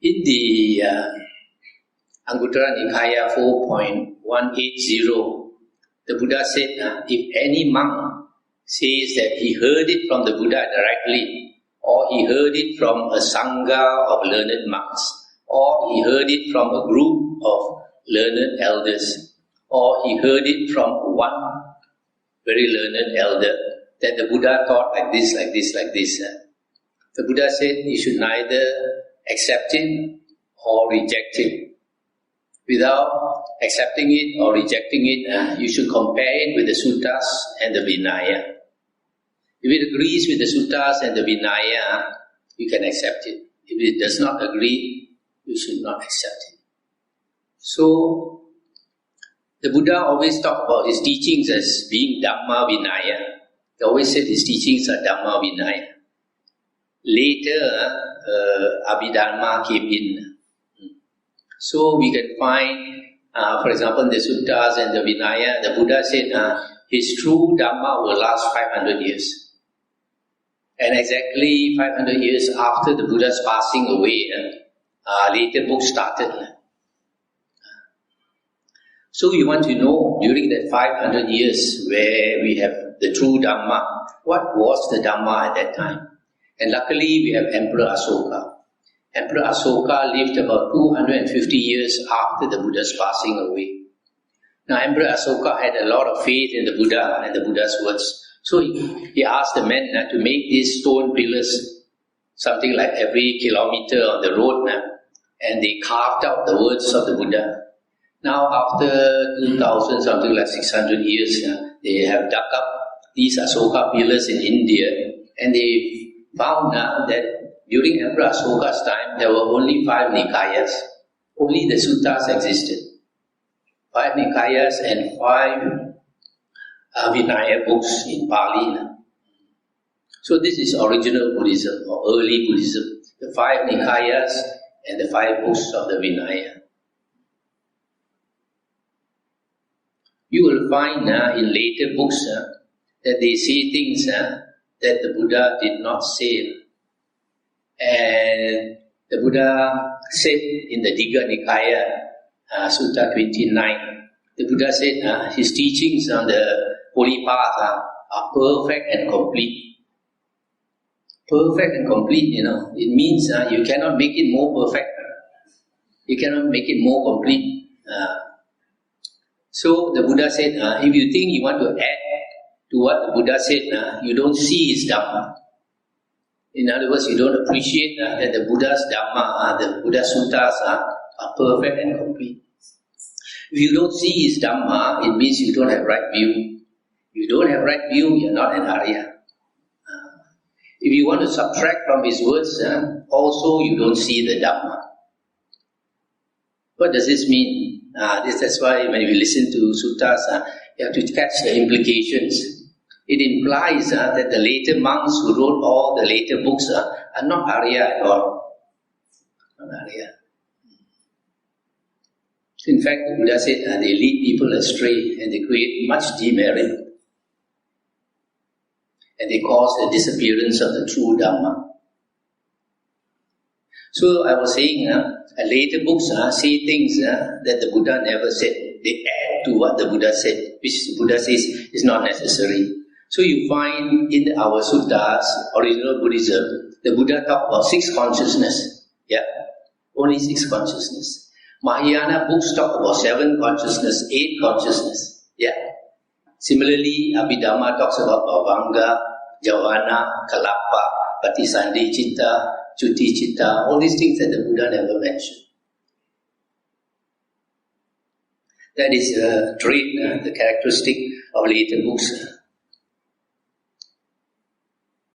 In the Anguttara Nikaya 4.180, the Buddha said, if any monk says that he heard it from the Buddha directly, or he heard it from a sangha of learned monks, or he heard it from a group of learned elders, or he heard it from one very learned elder, that the Buddha taught like this, like this, like this. The Buddha said you should neither accept it or reject it. Without accepting it or rejecting it, you should compare it with the suttas and the Vinaya. If it agrees with the suttas and the Vinaya, you can accept it. If it does not agree, you should not accept it. So, the Buddha always talked about his teachings as being Dhamma Vinaya. He always said his teachings are Dhamma Vinaya. Later, Abhidharma came in. So we can find, for example, in the suttas and the Vinaya, the Buddha said his true Dhamma will last 500 years. And exactly 500 years after the Buddha's passing away, later books started. So we want to know during that 500 years where we have the true Dhamma, what was the Dhamma at that time? And luckily we have Emperor Asoka. Emperor Asoka lived about 250 years after the Buddha's passing away. Now Emperor Asoka had a lot of faith in the Buddha and the Buddha's words. So he asked the men to make these stone pillars, something like every kilometer on the road, and they carved out the words of the Buddha. Now after 2000, something like 600 years, they have dug up these Asoka pillars in India, and they found that during Emperor Asoka's time, there were only 5 Nikayas. Only the suttas existed. 5 Nikayas and 5 Vinaya books in Pali. So this is original Buddhism or early Buddhism. The 5 Nikayas and the 5 books of the Vinaya. You will find in later books that they say things that the Buddha did not say. And the Buddha said in the Digha Nikaya, Sutta 29, the Buddha said his teachings on the holy path are perfect and complete. Perfect and complete, it means you cannot make it more perfect. You cannot make it more complete. So the Buddha said, if you think you want to add to what the Buddha said, you don't see his Dhamma. In other words, you don't appreciate that the Buddha's Dhamma, the Buddha's suttas are perfect and complete. If you don't see his Dhamma, it means you don't have right view. If you don't have right view, you're not an Arya. If you want to subtract from his words, also you don't see the Dhamma. What does this mean? That's why when we listen to suttas, you have to catch the implications. It implies that the later monks who wrote all the later books are not Arya at all. Not Arya. In fact, the Buddha said they lead people astray and they create much demerit. And they cause the disappearance of the true Dhamma. So I was saying, later books say things that the Buddha never said. They add to what the Buddha said, which the Buddha says is not necessary. So you find in our suttas, original Buddhism, the Buddha talked about 6 consciousness. Yeah, only 6 consciousness. Mahayana books talk about 7 consciousness, 8 consciousness. Yeah. Similarly, Abhidhamma talks about Bhavanga, Javana, Kalapa, Patisandhi Citta, Chuti Citta, all these things that the Buddha never mentioned. That is a trait, the characteristic of later books.